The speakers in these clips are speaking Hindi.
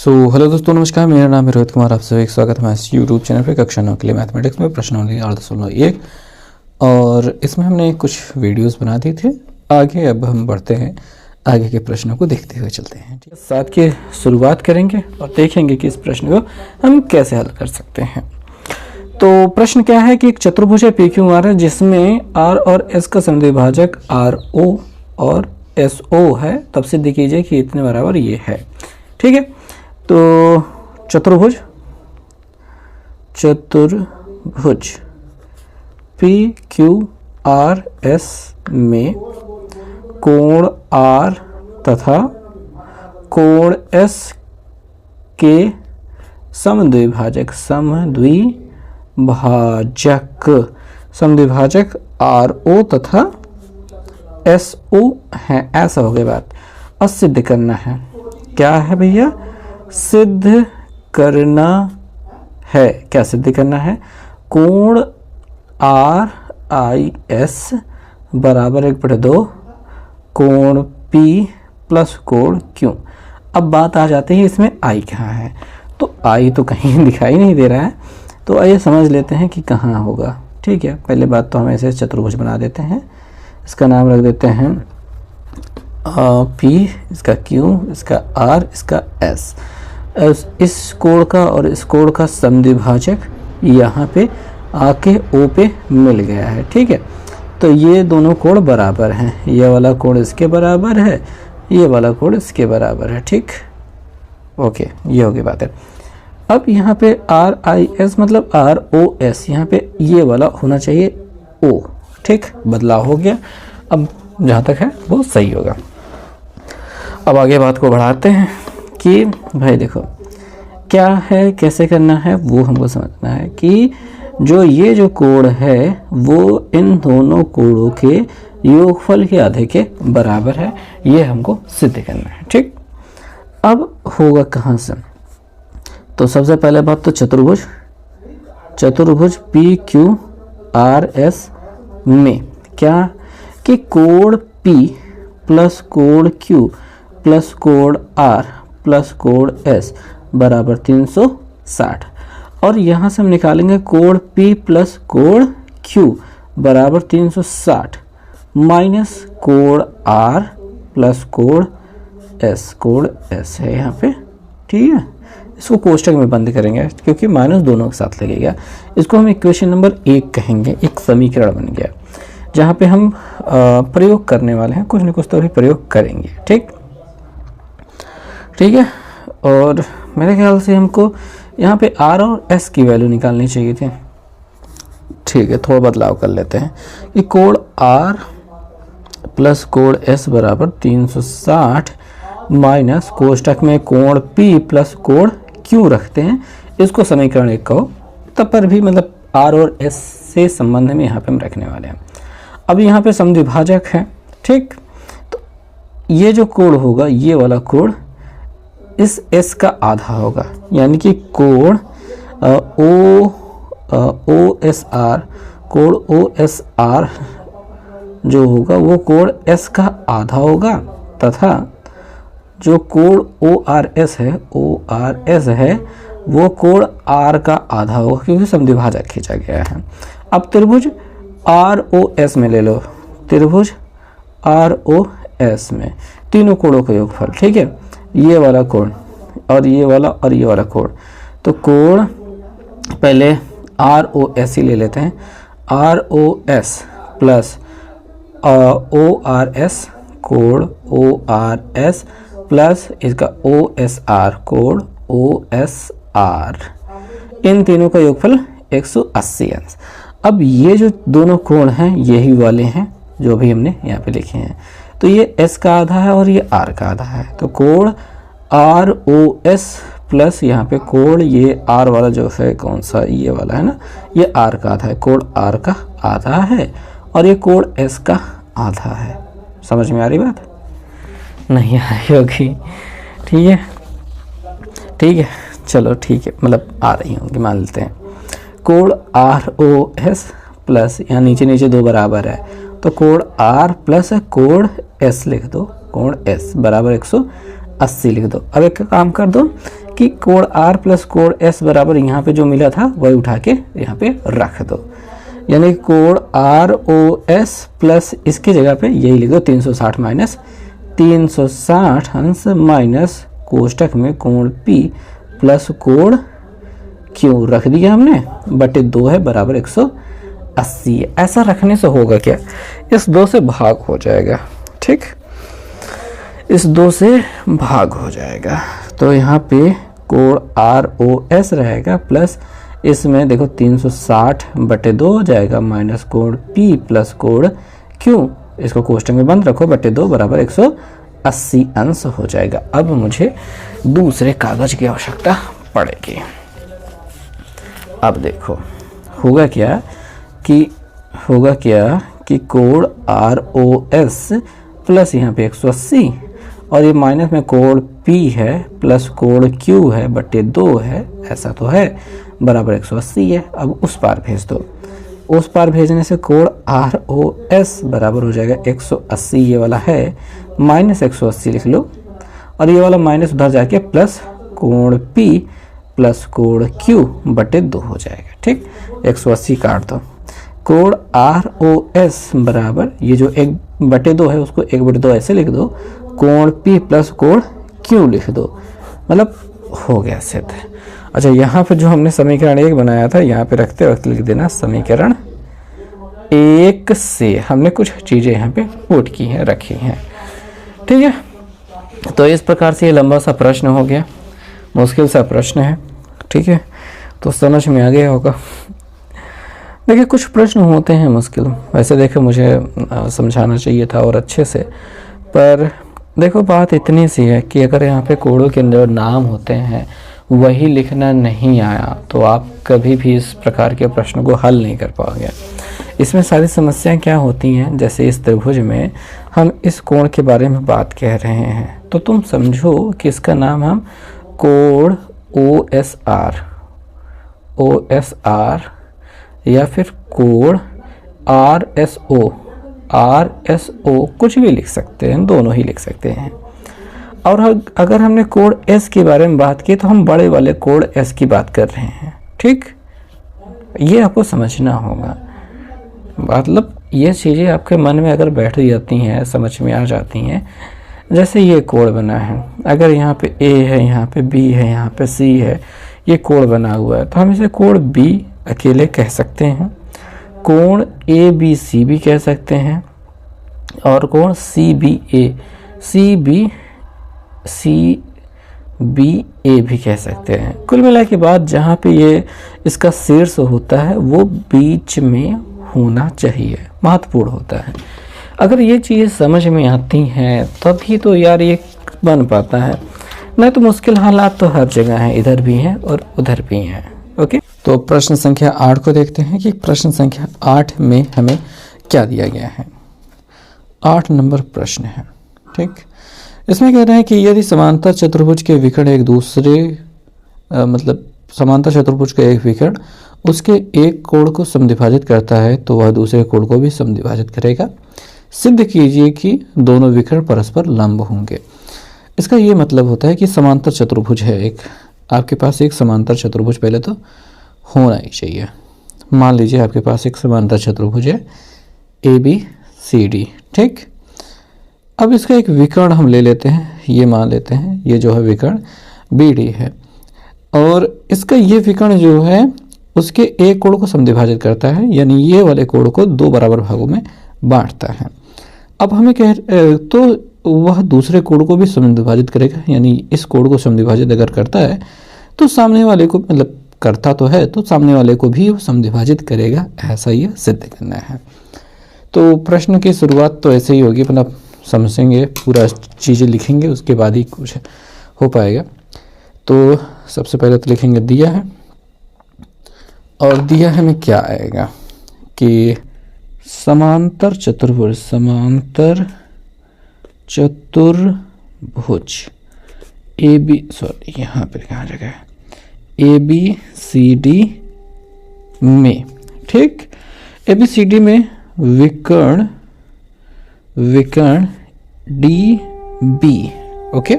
हेलो दोस्तों, नमस्कार। मेरा नाम है रोहित कुमार। आप सभी का स्वागत है हमारे इस यूट्यूब चैनल पे। कक्षा 9 के लिए मैथमेटिक्स में प्रश्नावली 8.1 और इसमें हमने कुछ वीडियोस बना दिए थे। आगे अब हम बढ़ते हैं, आगे के प्रश्नों को देखते हुए चलते हैं। ठीक है, साथ के शुरुआत करेंगे और देखेंगे कि इस प्रश्न को हम कैसे हल कर सकते हैं। तो प्रश्न क्या है कि एक चतुर्भुज है PQR है जिसमें R और S का समद्विभाजक RO और SO है। तब सिद्ध कीजिए कि इतने बराबर ये है। ठीक है, तो चतुर्भुज PQRS में कोण R तथा कोण S के समद्विभाजक RO तथा SO है। ऐसा हो गया बात। अब सिद्ध करना है। क्या है भैया? सिद्ध करना है। क्या सिद्ध करना है? कोण RIS बराबर 1/2 कोण P प्लस कोण Q। अब बात आ जाती है इसमें I कहाँ है। तो I तो कहीं दिखाई नहीं दे रहा है, तो आइए समझ लेते हैं कि कहाँ होगा। ठीक है, पहले बात तो हम ऐसे चतुर्भुज बना देते हैं। इसका नाम रख देते हैं P, इसका Q, इसका R, इसका S। इस कोण का और इस कोण का समद्विभाजक यहाँ पे आके O पे मिल गया है। ठीक है, तो ये दोनों कोण बराबर हैं। ये वाला कोण इसके बराबर है, ये वाला कोण इसके बराबर है। ठीक, ओके, ये हो गई बात है। अब यहाँ पे RIS मतलब ROS, यहाँ पे ये वाला होना चाहिए O। ठीक, बदलाव हो गया। अब जहाँ तक है वो सही होगा। अब आगे बात को बढ़ाते हैं कि भाई देखो क्या है, कैसे करना है, वो हमको समझना है कि जो कोण है वो इन दोनों कोणों के योगफल के आधे के बराबर है। ये हमको सिद्ध करना है। ठीक, अब होगा कहाँ से? तो सबसे पहले बात तो चतुर्भुज PQRS में क्या कि कोण P प्लस कोण Q प्लस कोण R प्लस कोण S बराबर 360। और यहाँ से हम निकालेंगे कोण P प्लस कोण Q बराबर 360 माइनस कोण R प्लस कोण S है यहाँ पे। ठीक है, इसको कोष्टक में बंद करेंगे क्योंकि माइनस दोनों के साथ लगेगा। इसको हम इक्वेशन नंबर 1 कहेंगे। एक समीकरण बन गया जहाँ पे हम प्रयोग करने वाले हैं। कुछ न कुछ तो अभी प्रयोग करेंगे। ठीक है, और मेरे ख्याल से हमको यहाँ पे R और S की वैल्यू निकालनी चाहिए थी। ठीक है, थोड़ा बदलाव कर लेते हैं कि कोण R प्लस कोण S बराबर 360 माइनस कोष्टक में कोण P प्लस कोण Q रखते हैं। इसको समीकरण 1 कहो, तब पर भी मतलब R और S से संबंध में यहाँ पे हम रखने वाले हैं। अब यहाँ पे समद्विभाजक है। ठीक, तो ये जो कोण होगा, ये वाला कोण इस S का आधा होगा, यानी कि कोण OSR जो होगा वो कोण S का आधा होगा तथा जो कोण ORS है वो कोण R का आधा होगा क्योंकि समद्विभाजक खींचा गया है। अब त्रिभुज ROS में ले लो, त्रिभुज ROS में तीनों कोणों का योगफल। ठीक है, ये वाला कोण और ये वाला कोण। तो कोण पहले ROS ही ले लेते हैं। ROS प्लस ORS कोण ORS प्लस इसका OSR कोण OSR। इन तीनों का योगफल 180 अंश। अब ये जो दोनों कोण हैं यही वाले हैं जो भी हमने यहाँ पे लिखे हैं। तो ये S का आधा है और ये R का आधा है। तो कोण ROS प्लस यहाँ पे कोण ये R वाला जो है कौन सा, ये वाला है ना, ये R का आधा है। कोण R का आधा है और ये कोण S का आधा है। समझ में आ रही बात? नहीं आ रही होगी। ठीक है, चलो ठीक है, मतलब आ रही होंगी, मान लेते हैं। कोण ROS प्लस यहाँ नीचे 2 बराबर है तो कोण R प्लस कोण S लिख दो, कोण S बराबर 180 लिख दो। अब एक काम कर दो कि कोण R प्लस कोण S बराबर यहाँ पे जो मिला था वही उठा के यहाँ पे रख दो, यानी कोण ROS प्लस इसकी जगह पे यही लिख दो 360 माइनस 360 अंश माइनस कोष्टक में कोण P प्लस कोण Q रख दिया हमने, बटे 2 है बराबर 180 है। ऐसा रखने से होगा क्या, इस 2 से भाग हो जाएगा, ठीक, इस 2 से भाग हो जाएगा। तो यहाँ पे कोण ROS रहेगा प्लस इसमें देखो 360 बटे 2 हो जाएगा माइनस कोण P प्लस कोण Q, इसको कोष्टक में बंद रखो, बटे 2 बराबर 180 अंश हो जाएगा। अब मुझे दूसरे कागज की आवश्यकता पड़ेगी। अब देखो होगा क्या कि कोण ROS प्लस यहाँ पे 180 और ये माइनस में कोण P है प्लस कोण Q है बटे 2 है, ऐसा तो है, बराबर 180 है। अब उस पार भेज दो, उस पार भेजने से कोण ROS बराबर हो जाएगा 180, ये वाला है माइनस 180 लिख लो, और ये वाला माइनस उधर जाके प्लस कोण P प्लस कोण Q बटे 2 हो जाएगा, ठीक, 180 काट दो। कोण ROS बराबर ये जो 1 बटे 2 है उसको 1 बटे 2 ऐसे लिख दो, कोण P प्लस कोण Q लिख दो, मतलब हो गया सिद्ध। अच्छा, यहाँ पे जो हमने समीकरण 1 बनाया था यहाँ पे रखते वक्त लिख देना समीकरण 1 से हमने कुछ चीज़ें यहाँ पे पुट की हैं, रखी हैं, ठीक है। तो इस प्रकार से ये लंबा सा प्रश्न हो गया, मुश्किल सा प्रश्न है, ठीक है, तो समझ में आ गया होगा। देखिए कुछ प्रश्न होते हैं मुश्किल, वैसे देखो मुझे समझाना चाहिए था और अच्छे से, पर देखो बात इतनी सी है कि अगर यहाँ पे कोणों के अंदर नाम होते हैं वही लिखना नहीं आया तो आप कभी भी इस प्रकार के प्रश्न को हल नहीं कर पाओगे। इसमें सारी समस्याएं क्या होती हैं, जैसे इस त्रिभुज में हम इस कोण के बारे में बात कह रहे हैं तो तुम समझो कि इसका नाम हम कोण OSR या फिर कोण RSO कुछ भी लिख सकते हैं, दोनों ही लिख सकते हैं। और अगर हमने कोण S के बारे में बात की तो हम बड़े वाले कोण S की बात कर रहे हैं, ठीक, ये आपको समझना होगा। मतलब ये चीज़ें आपके मन में अगर बैठ जाती हैं, समझ में आ जाती हैं, जैसे ये कोण बना है, अगर यहाँ पे A है, यहाँ पे B है, यहाँ पे C है, ये कोण बना हुआ है तो हम इसे कोण B अकेले कह सकते हैं, कोण ABC भी कह सकते हैं, और कोण CBA भी कह सकते हैं। कुल मिला के बाद जहाँ पे ये इसका शीर्ष होता है वो बीच में होना चाहिए, महत्वपूर्ण होता है। अगर ये चीज़ें समझ में आती हैं तभी तो यार ये बन पाता है, नहीं तो मुश्किल हालात तो हर जगह हैं, इधर भी हैं और उधर भी हैं। ओके, तो प्रश्न संख्या 8 को देखते हैं कि प्रश्न संख्या 8 में हमें क्या दिया गया है। 8 नंबर प्रश्न है, ठीक। इसमें कह रहे हैं कि यदि समांतर चतुर्भुज के विकर्ण एक दूसरे मतलब समांतर चतुर्भुज का एक विकर्ण उसके एक कोण को समद्विभाजित करता है तो वह दूसरे कोण को भी समद्विभाजित करेगा। सिद्ध कीजिए कि दोनों विकर्ण परस्पर लंब होंगे। इसका ये मतलब होता है कि समांतर चतुर्भुज है, एक आपके पास एक समांतर चतुर्भुज पहले तो होना ही चाहिए। मान लीजिए आपके पास एक समांतर चतुर्भुज है ABCD, ठीक। अब इसका एक विकर्ण हम ले लेते हैं, ये मान लेते हैं ये जो है विकर्ण BD है, और इसका ये विकर्ण जो है उसके एक कोण को समद्विभाजित करता है, यानी ये वाले कोण को 2 बराबर भागों में बांटता है। अब हमें तो वह दूसरे कोण को भी समद्विभाजित करेगा, यानी इस कोण को समद्विभाजित अगर करता है तो सामने वाले को, मतलब करता तो है तो सामने वाले को भी समद्विभाजित करेगा, ऐसा ये सिद्ध करना है। तो प्रश्न की शुरुआत तो ऐसे ही होगी, मतलब समझेंगे, पूरा चीज़ें लिखेंगे, उसके बाद ही कुछ हो पाएगा। तो सबसे पहले तो लिखेंगे दिया है, और दिया है में क्या आएगा कि समांतर चतुर्भुज यहाँ पे कहाँ जगह है ABCD में, ठीक। ABCD में विकर्ण DB, ओके,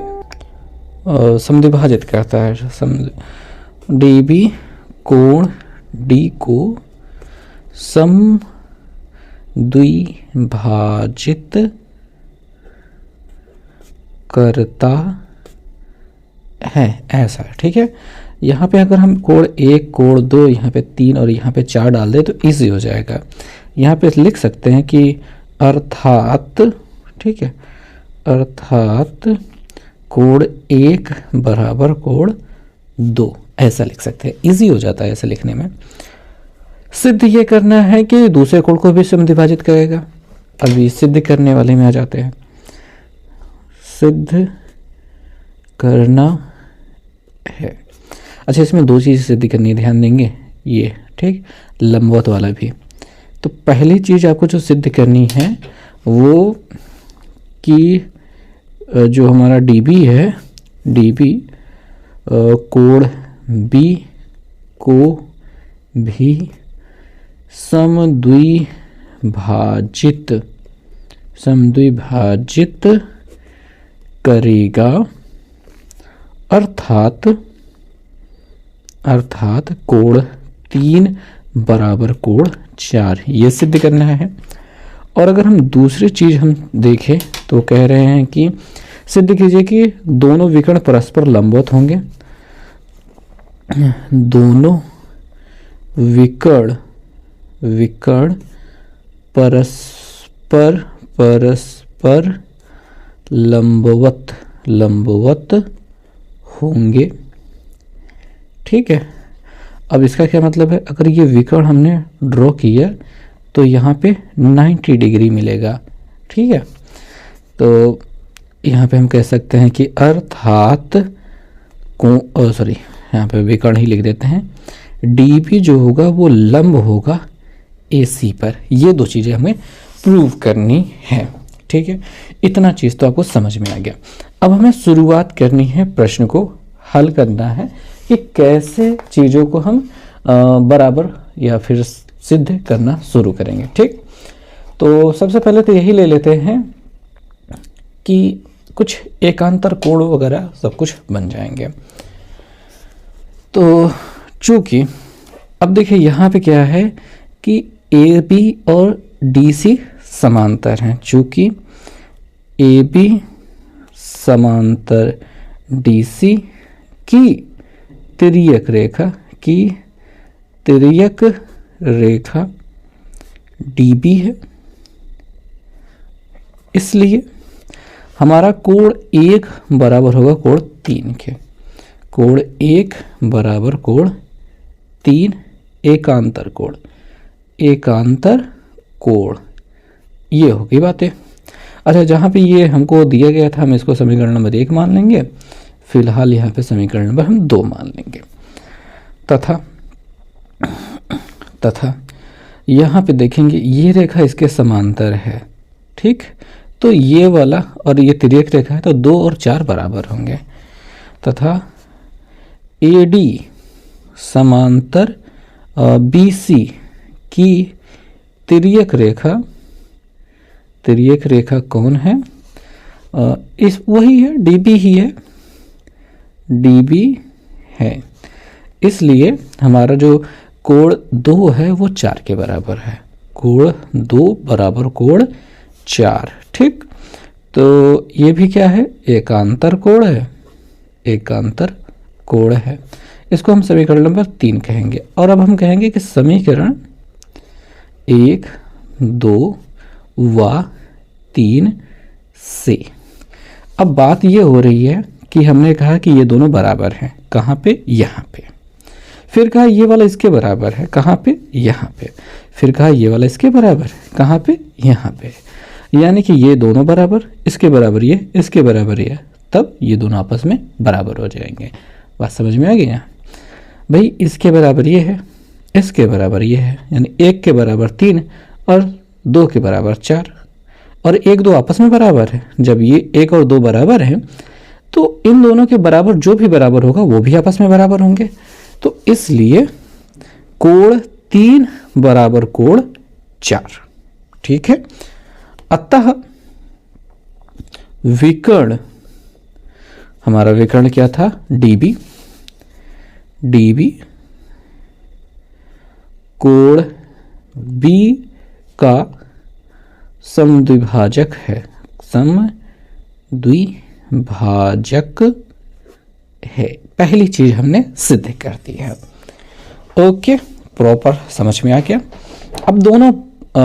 समद्विभाजित करता है। DB कोण D को समद्विभाजित करता है, ऐसा, ठीक है। यहाँ पे अगर हम कोण 1, कोण 2, यहाँ पे 3 और यहाँ पे 4 डाल दें तो इजी हो जाएगा। यहाँ पे लिख सकते हैं कि अर्थात, ठीक है, अर्थात कोण 1 बराबर कोण 2, ऐसा लिख सकते हैं। इजी हो जाता है ऐसे लिखने में। सिद्ध ये करना है कि दूसरे कोण को भी समद्विभाजित करेगा। अभी सिद्ध करने वाले में आ जाते हैं। सिद्ध करना है, अच्छा इसमें दो चीज़ सिद्ध करनी है, ध्यान देंगे ये, ठीक, लंबवत वाला भी। तो पहली चीज़ आपको जो सिद्ध करनी है वो कि जो हमारा DB है, DB कोण B को भी समद्विभाजित करेगा, अर्थात कोण 3 बराबर कोण 4, ये सिद्ध करना है। और अगर हम दूसरी चीज़ हम देखें तो कह रहे हैं कि सिद्ध कीजिए कि दोनों विकर्ण परस्पर लंबवत होंगे। दोनों विकर्ण परस्पर लंबवत होंगे, ठीक है। अब इसका क्या मतलब है, अगर ये विकर्ण हमने ड्रॉ किया तो यहाँ पे 90 डिग्री मिलेगा, ठीक है। तो यहाँ पे हम कह सकते हैं कि अर्थात यहाँ पे विकर्ण ही लिख देते हैं, DB जो होगा वो लंब होगा AC पर। ये दो चीज़ें हमें प्रूव करनी है, ठीक है। इतना चीज़ तो आपको समझ में आ गया। अब हमें शुरुआत करनी है, प्रश्न को हल करना है कि कैसे चीज़ों को हम बराबर या फिर सिद्ध करना शुरू करेंगे, ठीक। तो सबसे पहले तो यही ले लेते हैं कि कुछ एकांतर कोण वगैरह सब कुछ बन जाएंगे। तो चूंकि अब देखिए यहाँ पे क्या है कि AB और DC समांतर हैं, चूंकि AB समांतर DC की तिर्यक रेखा DB है, इसलिए हमारा कोण 1 बराबर होगा कोण 3 के। कोण 1 बराबर कोण 3 एकांतर कोण, ये होगी बातें। अच्छा, जहाँ पे ये हमको दिया गया था हम इसको समीकरण नंबर 1 मान लेंगे, फिलहाल यहाँ पे समीकरण नंबर हम 2 मान लेंगे। तथा यहाँ पे देखेंगे ये रेखा इसके समांतर है, ठीक। तो ये वाला और ये तिर्यक रेखा है तो 2 और 4 बराबर होंगे। तथा AD समांतर BC की तिर्यक रेखा कौन है, इस वही है, DB ही है, DB है। इसलिए हमारा जो कोण 2 है वो 4 के बराबर है। कोण 2 बराबर कोण 4, ठीक। तो ये भी क्या है, एकांतर कोण है। इसको हम समीकरण नंबर 3 कहेंगे। और अब हम कहेंगे कि समीकरण 1, 2 व 3 से अब बात ये हो रही है कि हमने कहा कि ये दोनों बराबर हैं, कहाँ पे, यहाँ पे। फिर कहा ये वाला इसके बराबर है, कहाँ पे, यहाँ पे। फिर कहा ये वाला इसके बराबर है, कहाँ पे, यहाँ पे। यानी कि ये दोनों बराबर, इसके बराबर ये, इसके बराबर ये, तब ये दोनों आपस में बराबर हो जाएंगे। बात समझ में आ गई यहाँ भाई। इसके बराबर ये है, इसके बराबर ये है, यानी 1 के बराबर 3 और 2 के बराबर 4, और 1, 2 आपस में बराबर है। जब ये 1 और 2 बराबर है तो इन दोनों के बराबर जो भी बराबर होगा वो भी आपस में बराबर होंगे। तो इसलिए कोण 3 बराबर कोण 4, ठीक है। अतः विकर्ण हमारा विकर्ण क्या था, डीबी। डीबी कोण बी का समद्विभाजक है, समद्विभाजक है। पहली चीज हमने सिद्ध कर दी है। ओके, प्रॉपर समझ में आ गया। अब दोनों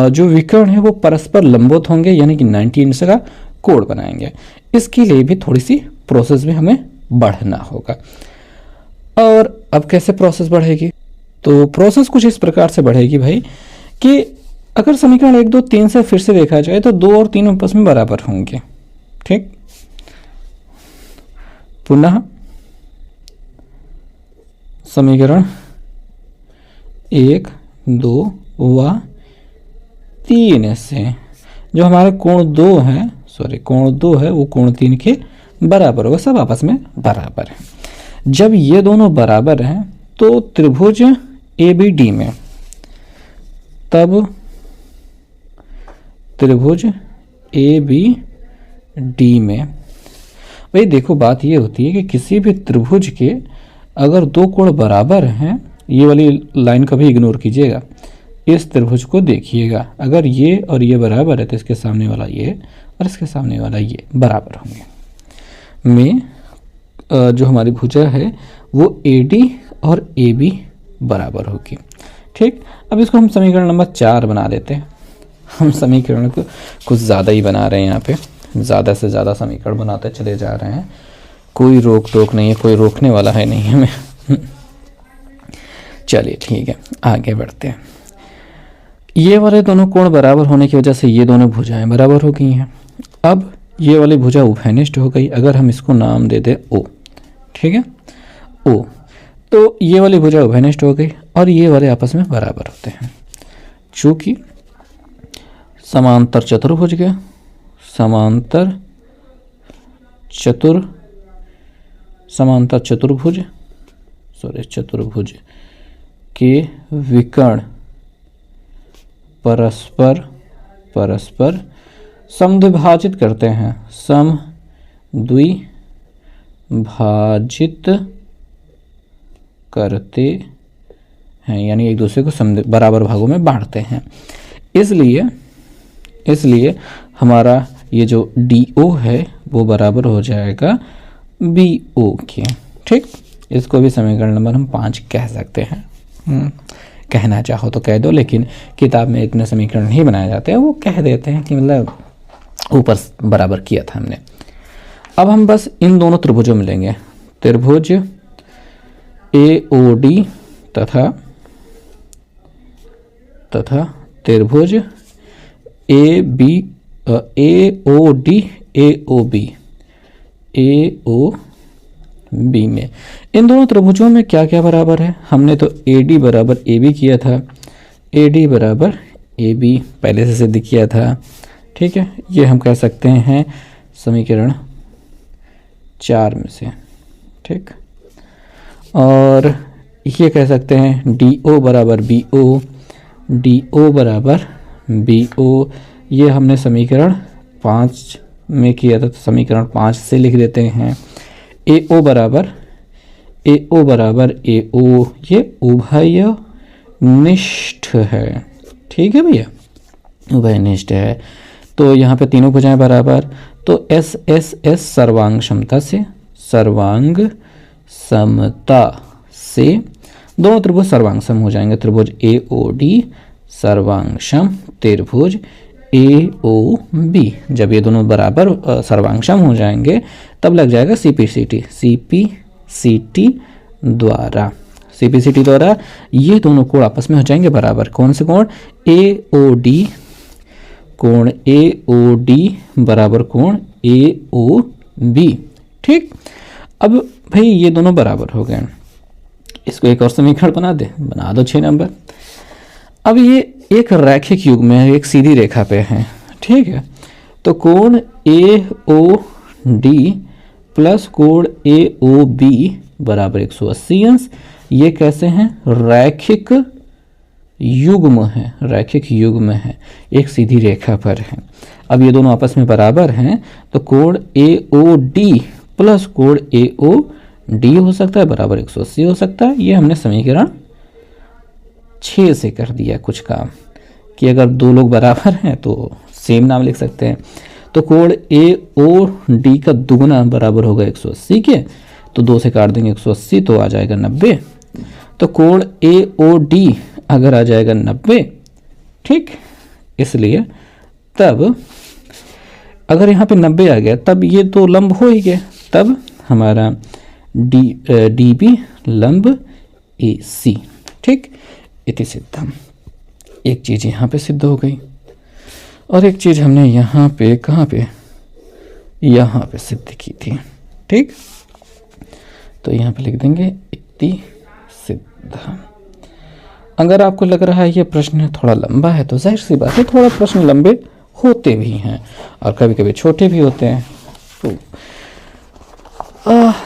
जो विकर्ण है वो परस्पर लंबवत होंगे, यानी कि 90 अंश का कोण बनाएंगे। इसके लिए भी थोड़ी सी प्रोसेस में हमें बढ़ना होगा। और अब कैसे प्रोसेस बढ़ेगी, तो प्रोसेस कुछ इस प्रकार से बढ़ेगी भाई कि अगर समीकरण 1, 2, 3 से फिर से देखा जाए तो 2 और 3 आपस में बराबर होंगे। ठीक, पुनः समीकरण 1, 2 व 3 से जो हमारे कोण 2 है, कोण 2 है वो कोण 3 के बराबर होगा, सब आपस में बराबर है। जब ये दोनों बराबर हैं तो त्रिभुज ABD में, तब त्रिभुज ABD में भाई देखो बात ये होती है कि किसी भी त्रिभुज के अगर दो कोण बराबर हैं, ये वाली लाइन कभी इग्नोर कीजिएगा, इस त्रिभुज को देखिएगा, अगर ये और ये बराबर है तो इसके सामने वाला ये और इसके सामने वाला ये बराबर होंगे। में जो हमारी भुजा है वो AD और AB बराबर होगी। ठीक, अब इसको हम समीकरण नंबर 4 बना देते हैं। हम समीकरण को कुछ ज़्यादा ही बना रहे हैं, यहाँ पे ज़्यादा से ज़्यादा समीकरण बनाते चले जा रहे हैं, कोई रोक टोक नहीं है, कोई रोकने वाला है नहीं हमें। चलिए ठीक है, आगे बढ़ते हैं। ये वाले दोनों कोण बराबर होने की वजह से ये दोनों भुजाएं बराबर हो गई हैं। अब ये वाली भुजा उभयनिष्ठ हो गई, अगर हम इसको नाम दे दें O, ठीक है, O, तो ये वाली भुजा उभयनिष्ठ हो गई और ये वाले आपस में बराबर होते हैं। चूंकि समांतर चतुर्भुज के चतुर्भुज के विकर्ण परस्पर समद्विभाजित करते हैं, समद्विभाजित करते हैं, यानी एक दूसरे को बराबर भागों में बांटते हैं। इसलिए हमारा ये जो DO है वो बराबर हो जाएगा BO के। ठीक, इसको भी समीकरण नंबर हम 5 कह सकते हैं। कहना चाहो तो कह दो, लेकिन किताब में इतने समीकरण नहीं बनाए जाते हैं, वो कह देते हैं कि मतलब ऊपर बराबर किया था हमने। अब हम बस इन दोनों त्रिभुजों में लेंगे, त्रिभुज AOD तथा त्रिभुज AOB में इन दोनों त्रिभुजों में क्या क्या बराबर है। हमने तो AD बराबर AB किया था, AD बराबर AB पहले से सिद्ध किया था। ठीक है, ये हम कह सकते हैं समीकरण 4 में से। ठीक, और ये कह सकते हैं DO बराबर BO, DO बराबर BO, ये हमने समीकरण 5 में किया था, तो समीकरण 5 से लिख देते हैं। AO बराबर AO, ये उभयनिष्ठ है। ठीक है भैया, उभयनिष्ठ है, तो यहाँ पे तीनों भुजाएं बराबर, तो S सर्वांग समता से दोनों त्रिभुज सर्वांगसम हो जाएंगे। त्रिभुज AOD सर्वांगसम त्रिभुज AOB। जब ये दोनों बराबर सर्वांगसम हो जाएंगे तब लग जाएगा CPCT द्वारा ये दोनों कोण आपस में हो जाएंगे बराबर। कौन से कोण? कोण AOD बराबर कोण AOB। ठीक, अब भाई ये दोनों बराबर हो गए, इसको एक और समीकरण बना दो 6 नंबर। अब ये एक रैखिक युग्म है, एक सीधी रेखा पे है। ठीक है, तो कोण AOD प्लस कोण AOB बराबर 180 अंश। ये कैसे हैं? रैखिक युग्म है, एक सीधी रेखा पर है। अब ये दोनों आपस में बराबर हैं, तो कोण AOD प्लस कोण ए ओ डी हो सकता है बराबर 180 हो सकता है। ये हमने समीकरण 6 से कर दिया कुछ काम कि अगर दो लोग बराबर हैं तो सेम नाम लिख सकते हैं। तो कोण ए ओ डी का दुगुना बराबर होगा 180 के, तो 2 से काट देंगे 180 तो आ जाएगा 90। तो कोण ए ओ डी अगर आ जाएगा 90, ठीक, इसलिए तब अगर यहाँ पे 90 आ गया तब ये तो लंब हो ही गया, तब हमारा डी बी लंब ए सी, ठीक, इति सिद्धम। एक चीज़ यहाँ पे सिद्ध हो गई और एक चीज़ हमने यहाँ पे कहाँ पे, यहाँ पे सिद्ध की थी, ठीक। तो यहाँ पे लिख देंगे इति सिद्धम। अगर आपको लग रहा है ये प्रश्न थोड़ा लंबा है तो जाहिर सी बात है थोड़ा प्रश्न लंबे होते भी हैं और कभी कभी छोटे भी होते हैं, तो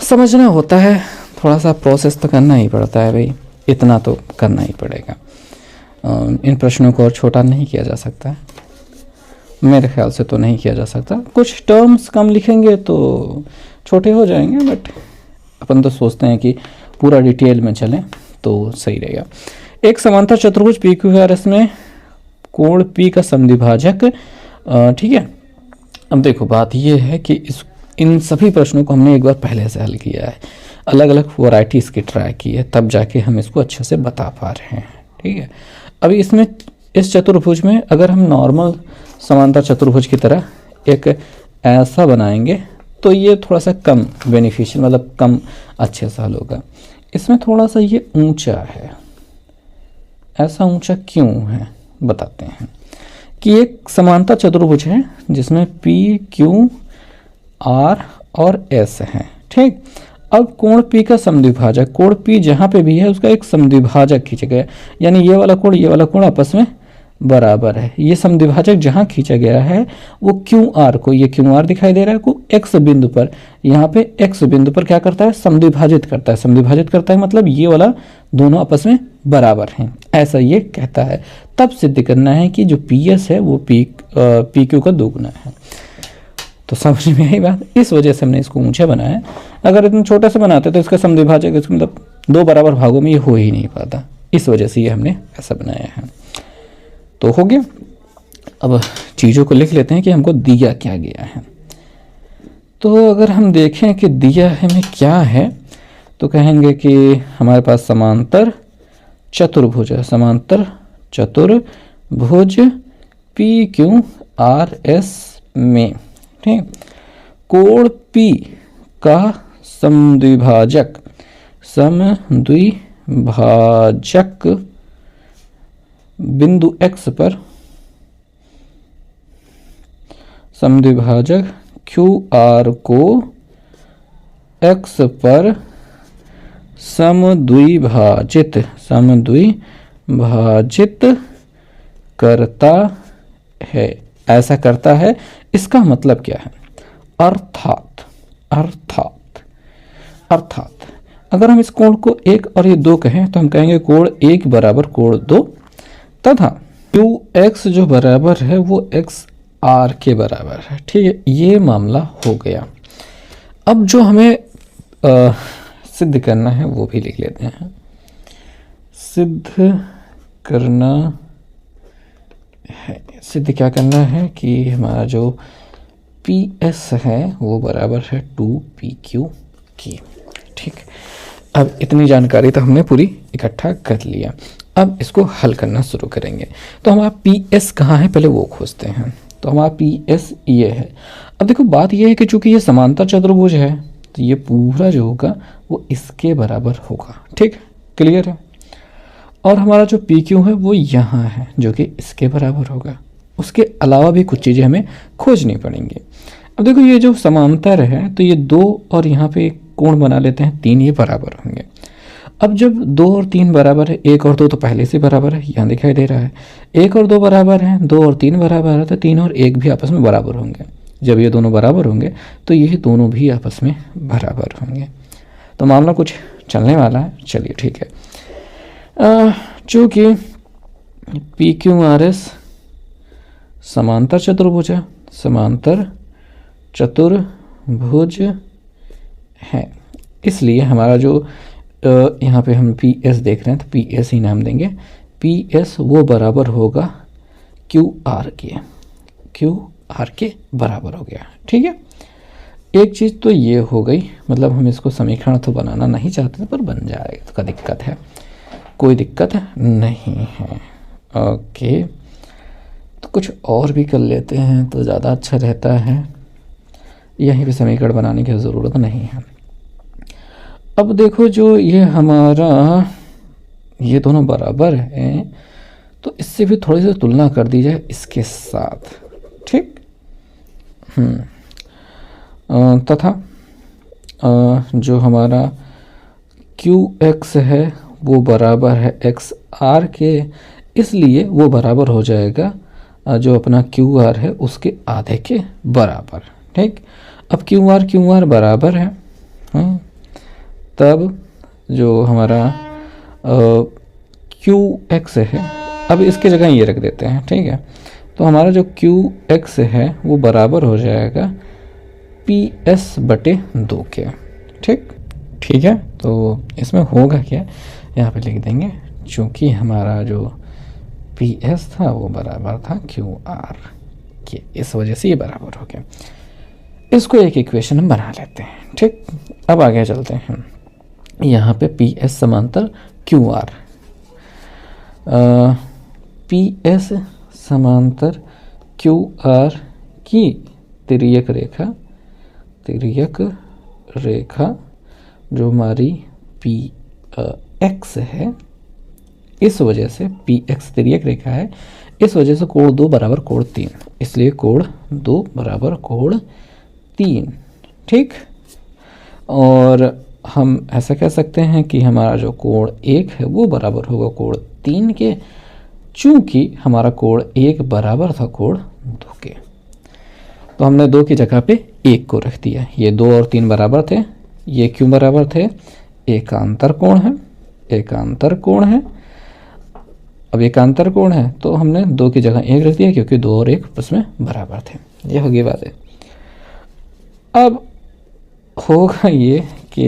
समझना होता है, थोड़ा सा प्रोसेस तो करना ही पड़ता है भाई, इतना तो करना ही पड़ेगा। इन प्रश्नों को और छोटा नहीं किया जा सकता है, मेरे ख्याल से तो नहीं किया जा सकता। कुछ टर्म्स कम लिखेंगे तो छोटे हो जाएंगे, बट अपन तो सोचते हैं कि पूरा डिटेल में चलें तो सही रहेगा। एक समांतर चतुर्भुज पी क्यू आर एस में कोण पी का समद्विभाजक, ठीक है। अब देखो बात ये है कि इन सभी प्रश्नों को हमने एक बार पहले से हल किया है, अलग अलग वैरायटी इसकी ट्राई की है, तब जाके हम इसको अच्छे से बता पा रहे हैं, ठीक है। अभी इसमें इस चतुर्भुज में अगर हम नॉर्मल समांतर चतुर्भुज की तरह एक ऐसा बनाएंगे तो ये थोड़ा सा कम बेनिफिशियल, मतलब कम अच्छे से हल होगा। इसमें थोड़ा सा ये ऊंचा है, ऐसा ऊंचा क्यों है बताते हैं कि एक समांतर चतुर्भुज है जिसमें पी क्यू आर और एस है, ठीक। अब कोण पी का समद्विभाजक, कोण पी जहाँ पे भी है उसका एक समद्विभाजक खींचा गया, यानी ये वाला कोण आपस में बराबर है। ये समद्विभाजक जहाँ खींचा गया है वो क्यू आर को, ये क्यू आर दिखाई दे रहा है को एक्स बिंदु पर, यहाँ पे एक्स बिंदु पर क्या करता है, समद्विभाजित करता है। समद्विभाजित करता है मतलब ये वाला दोनों आपस में बराबर हैं, ऐसा ये कहता है। तब सिद्ध करना है कि जो पी एस है वो पी क्यू का दोगुना है। तो समझ में आई बात, इस वजह से हमने इसको ऊंचा बनाया। अगर इतना छोटा से बनाते तो इसका समद्विभाजक, इसका मतलब दो बराबर भागों में ये हो ही नहीं पाता, इस वजह से ये हमने ऐसा बनाया है। तो हो गया। अब चीज़ों को लिख लेते हैं कि हमको दिया क्या गया है। तो अगर हम देखें कि दिया हमें क्या है तो कहेंगे कि हमारे पास समांतर चतुर्भुज है, समांतर चतुर्भुज पी क्यू आर एस में, ठीक, कोण पी का समद्विभाजक बिंदु x पर, समद्विभाजक क्यू आर को x पर समद्विभाजित करता है, ऐसा करता है। इसका मतलब क्या है, अर्थात अगर हम इस कोण को 1 और ये 2 कहें तो हम कहेंगे कोण 1 बराबर कोण 2 तथा क्यू एक्स जो बराबर है वो एक्स आर के बराबर है, ठीक है। ये मामला हो गया। अब जो हमें सिद्ध करना है वो भी लिख लेते हैं। सिद्ध करना है, सिद्ध क्या करना है कि हमारा जो पी एस है वो बराबर है 2PQ की, ठीक। अब इतनी जानकारी तो हमने पूरी इकट्ठा कर लिया, अब इसको हल करना शुरू करेंगे। तो हमारा पी एस कहाँ है पहले वो खोजते हैं। तो हमारा पी एस ये है। अब देखो बात ये है कि चूंकि ये समांतर चतुर्भुज है तो ये पूरा जो होगा वो इसके बराबर होगा, ठीक, क्लियर है। और हमारा जो पी क्यू है वो यहाँ है जो कि इसके बराबर होगा। उसके अलावा भी कुछ चीज़ें हमें खोजनी पड़ेंगी। अब देखो ये जो समांतर है तो ये 2 और यहाँ पे एक कोण बना लेते हैं 3, ये बराबर होंगे। अब जब 2 और 3 बराबर है, 1 और 2 तो पहले से बराबर है, यहाँ दिखाई दे रहा है। 1 और 2 बराबर है, 2 और 3 बराबर है, तो 3 और 1 भी आपस में बराबर होंगे। जब ये दोनों बराबर होंगे तो ये दोनों भी आपस में बराबर होंगे। तो मामला कुछ चलने वाला है। चलिए ठीक है। चूँकि पी क्यू आर एस समांतर चतुर्भुज है, समांतर चतुर्भुज है, इसलिए हमारा जो यहाँ पे हम पी एस देख रहे हैं तो पी एस ही नाम देंगे। पी एस वो बराबर होगा क्यू आर के बराबर हो गया। ठीक है, एक चीज़ तो ये हो गई, मतलब हम इसको समीकरण तो बनाना नहीं चाहते थे पर बन जाएगा, तो क्या दिक्कत है? कोई दिक्कत नहीं है। ओके, तो कुछ और भी कर लेते हैं तो ज़्यादा अच्छा रहता है, यहीं पे समीकरण बनाने की ज़रूरत नहीं है। अब देखो जो ये हमारा ये दोनों बराबर हैं तो इससे भी थोड़ी सी तुलना कर दी जाए इसके साथ। ठीक, तथा जो हमारा क्यू एक्स है वो बराबर है एक्स आर के, इसलिए वो बराबर हो जाएगा जो अपना क्यू आर है उसके आधे के बराबर। ठीक, अब क्यू आर बराबर है, तब जो हमारा क्यू एक्स है, अब इसके जगह ये रख देते हैं। ठीक है, तो हमारा जो क्यू एक्स है वो बराबर हो जाएगा पी एस बटे 2 के। ठीक है, तो इसमें होगा क्या, यहाँ पे लिख देंगे, चूँकि हमारा जो पी एस था वो बराबर था क्यू आर के, इस वजह से ये बराबर हो गया। इसको एक इक्वेशन हम बना लेते हैं। ठीक, अब आगे चलते हैं। यहाँ पे पी एस समांतर क्यू आर, पी एस समांतर क्यू आर की तिर्यक रेखा जो हमारी पी एक्स है, इस वजह से पी एक्स तिर्यक रेखा है, इस वजह से कोण 2 बराबर कोण 3, इसलिए कोण 2 बराबर कोण 3। ठीक, और हम ऐसा कह सकते हैं कि हमारा जो कोण 1 है वो बराबर होगा कोण 3 के, चूंकि हमारा कोण 1 बराबर था कोण 2 के, तो हमने 2 की जगह पे 1 को रख दिया। ये 2 और 3 बराबर थे, ये क्यों बराबर थे? एकांतर कोण है। अब एकांतर कोण है तो हमने 2 की जगह 1 रख दिया, क्योंकि 2 और 1 उसमें बराबर थे। ये हो गई बात है। अब होगा ये कि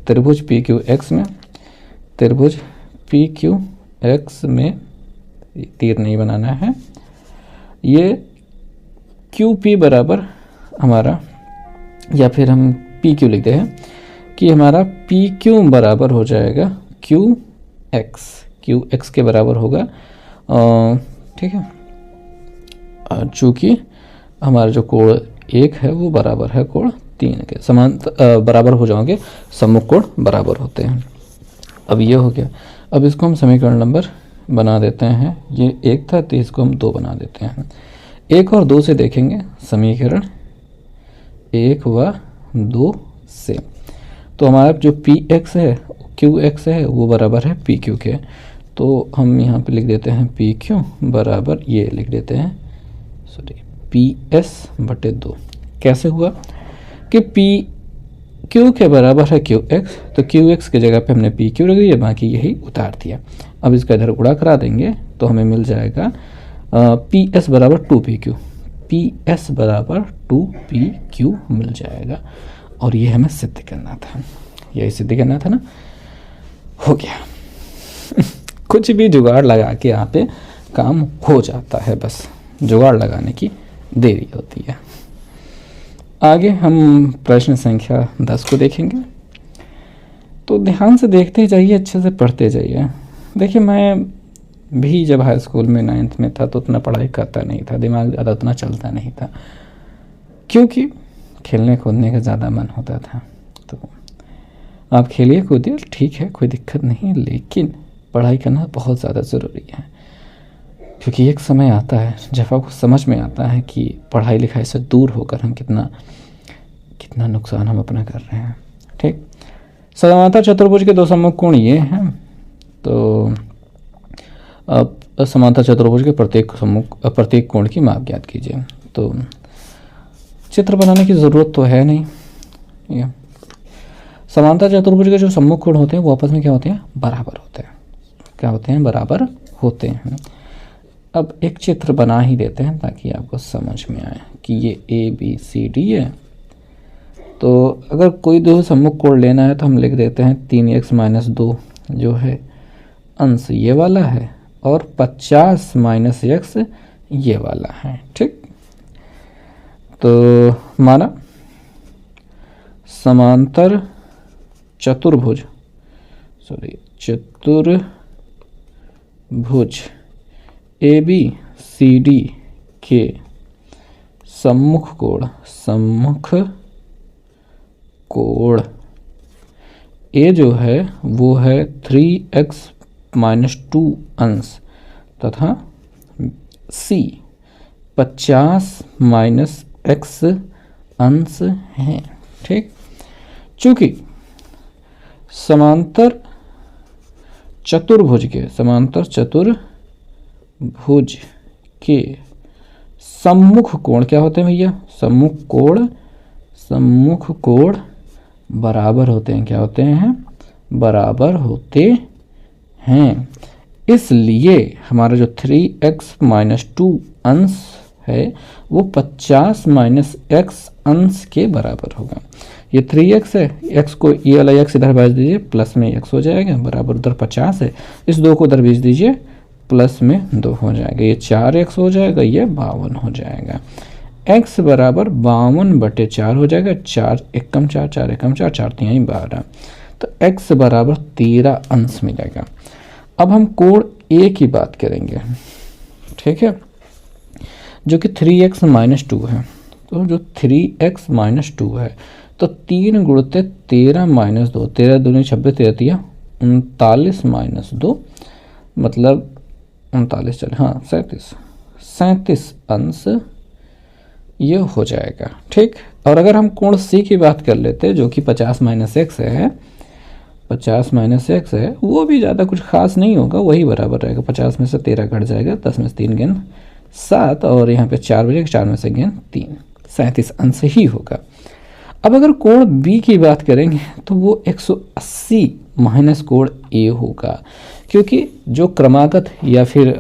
त्रिभुज पी क्यू एक्स में तीर नहीं बनाना है, ये क्यू पी बराबर हमारा, या फिर हम पी क्यू लिखते हैं कि हमारा पी क्यू बराबर हो जाएगा क्यू एक्स के बराबर होगा। ठीक है, चूँकि हमारा जो कोण 1 है वो बराबर है कोण 3 के, समान बराबर हो जाओगे, सम्मुख कोण बराबर होते हैं। अब ये हो गया। अब इसको हम समीकरण नंबर बना देते हैं। ये 1 था तो इसको हम 2 बना देते हैं। 1 और 2 से देखेंगे समीकरण 1 व 2 से, तो हमारा जो पी एक्स है क्यू एक्स है वो बराबर है पी क्यू के, तो हम यहाँ पे लिख देते हैं पी क्यू बराबर, ये लिख देते हैं पी एस बटे 2। कैसे हुआ कि पी क्यू के बराबर है क्यू एक्स, तो क्यू एक्स की जगह पे हमने पी क्यू रख दिया, बाकी यही उतार दिया। अब इसका इधर गुणा करा देंगे तो हमें मिल जाएगा पी एस बराबर 2 पी क्यू, पी एस बराबर 2 पी क्यू मिल जाएगा। और ये हमें सिद्ध करना था, यही सिद्ध करना था ना, हो गया। कुछ भी जुगाड़ लगा के यहाँ पे काम हो जाता है, बस जुगाड़ लगाने की देरी होती है। आगे हम प्रश्न संख्या 10 को देखेंगे, तो ध्यान से देखते जाइए, अच्छे से पढ़ते जाइए। देखिए, मैं भी जब हाई स्कूल में 9th में था तो उतना पढ़ाई करता नहीं था, दिमाग ज़्यादा उतना चलता नहीं था, क्योंकि खेलने कूदने का ज़्यादा मन होता था। तो आप खेलिए कूदिए, ठीक है, कोई दिक्कत नहीं, लेकिन पढ़ाई करना बहुत ज़्यादा ज़रूरी है, क्योंकि एक समय आता है जब आपको समझ में आता है कि पढ़ाई लिखाई से दूर होकर हम कितना नुकसान हम अपना कर रहे हैं। ठीक, समांतर चतुर्भुज के 2 सम्मुख कोण ये हैं, तो अब समांतर चतुर्भुज के प्रत्येक कोण की माप ज्ञात कीजिए। तो चित्र बनाने की ज़रूरत तो है नहीं। ये समांतर चतुर्भुज के जो सम्मुख कोण होते हैं वो आपस में क्या होते हैं? बराबर होते हैं। क्या होते हैं? बराबर होते हैं। अब एक चित्र बना ही देते हैं ताकि आपको समझ में आए कि ये ए बी सी डी है, तो अगर कोई दो सम्मुख कोण लेना है तो हम लिख देते हैं 3x-2 जो है अंश ये वाला है और 50-x ये वाला है। ठीक, तो माना समांतर चतुर्भुज ABCD के सम्मुख कोण A जो है वो है 3x-2 अंश तथा C 50-x अंश है। ठीक, चूंकि समांतर चतुर्भुज के सम्मुख कोण क्या होते हैं भैया? सम्मुख कोण बराबर होते हैं। क्या होते हैं? बराबर होते हैं। इसलिए हमारा जो 3x-2 अंश है वो 50-x अंश के बराबर होगा। ये 3x है, x को ये वाला x इधर भेज दीजिए, प्लस में x हो जाएगा, बराबर उधर 50 है, इस 2 को उधर भेज दीजिए, प्लस में 2 हो जाएगा, ये 4x हो जाएगा, ये 52 हो जाएगा। x बराबर 52/4 हो जाएगा, 4 एकम 4, 4 एकम 4, 4 3 12, तो x बराबर 13 अंश मिलेगा। अब हम कोण A की बात करेंगे, ठीक है, जो कि 3x-2 है। तो जो 3x-2 है तो 3 गुणित 13-2, 13 दूनी 26, 13 39-2 मतलब 39 चले, हाँ 37 अंश ये हो जाएगा। ठीक, और अगर हम कोण C की बात कर लेते हैं जो कि 50-x है, 50-x है, वो भी ज़्यादा कुछ खास नहीं होगा, वही बराबर रहेगा। 50 में से 13 घट जाएगा, 10 में से 3 गेन 7 और यहाँ पे 4 बजेगा, 4 में से गेन 3, 37 अंश ही होगा। अब अगर कोण B की बात करेंगे तो वो 180 माइनस कोण A होगा, क्योंकि जो क्रमागत या फिर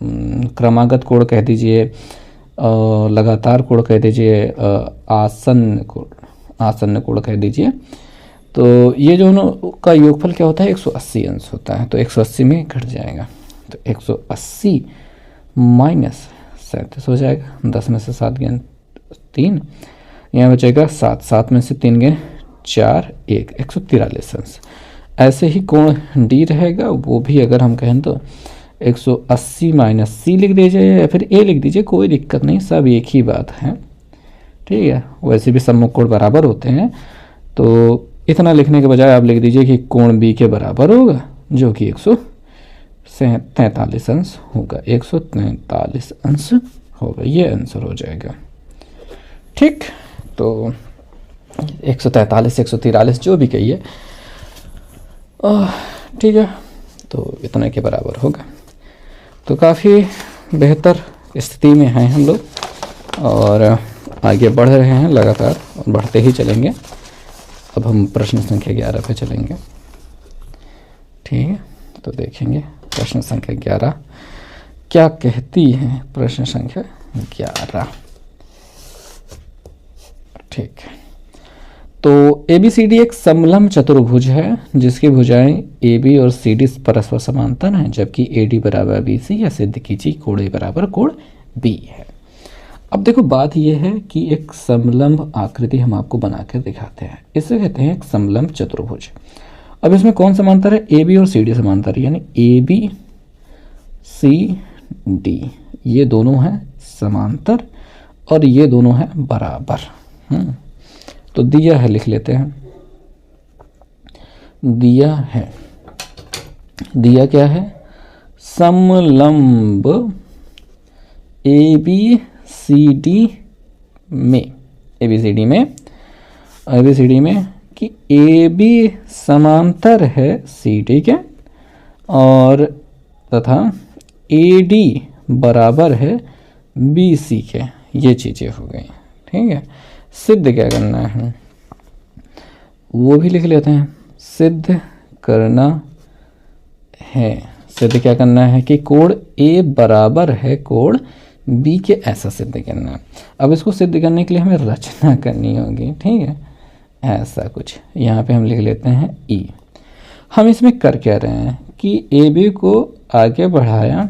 क्रमागत कोण कह दीजिए, लगातार कोण कह दीजिए, आसन्न कोण कह दीजिए, तो ये जो का योगफल क्या होता है? 180 अंश होता है, तो 180 में घट जाएगा, तो 180 माइनस 37 हो जाएगा, 10 में से 7 गेन 3, यहाँ बचेगा 7, 7 में से 3 गेन 4, 143 अंश। ऐसे ही कोण D रहेगा, वो भी अगर हम कहें तो 180 माइनस C लिख दीजिए या फिर A लिख दीजिए, कोई दिक्कत नहीं, सब एक ही बात है। ठीक है, वैसे भी सम्मुख कोण बराबर होते हैं, तो इतना लिखने के बजाय आप लिख दीजिए कि कोण B के बराबर होगा, जो कि 143 अंश होगा, 143 अंश होगा, ये आंसर हो जाएगा। ठीक, तो 143 143 जो भी कहिए, ठीक है, तो इतने के बराबर होगा। तो काफ़ी बेहतर स्थिति में हैं हम लोग और आगे बढ़ रहे हैं लगातार और बढ़ते ही चलेंगे। अब हम प्रश्न संख्या 11 पे चलेंगे। ठीक है, तो देखेंगे प्रश्न संख्या 11 क्या कहती है। प्रश्न संख्या 11, ठीक, तो ABCD एक समलंब चतुर्भुज है जिसकी भुजाएं AB और CD परस्पर समांतर हैं, जबकि AD बराबर BC या सिद्ध कीजिए कोण A बराबर कोण B है। अब देखो बात यह है कि एक समलंब आकृति हम आपको बना कर दिखाते हैं, इसे कहते हैं एक समलंब चतुर्भुज। अब इसमें कौन समांतर है? AB और CD समांतर, यानी ABCD ये दोनों हैं समांतर और ये दोनों हैं बराबर। तो दिया है, लिख लेते हैं, दिया है, दिया क्या है? समलंब ABCD में, ABCD में कि AB समांतर है CD के और तथा AD बराबर है BC के, ये चीज़ें हो गई। ठीक है, सिद्ध क्या करना है वो भी लिख लेते हैं, सिद्ध करना है, सिद्ध क्या करना है कि कोण A बराबर है कोण बी के ऐसा सिद्ध करना है। अब इसको सिद्ध करने के लिए हमें रचना करनी होगी, ठीक है, ऐसा कुछ। यहाँ पे हम लिख लेते हैं ई। हम इसमें कर क्या रहे हैं कि ए बी को आगे बढ़ाया,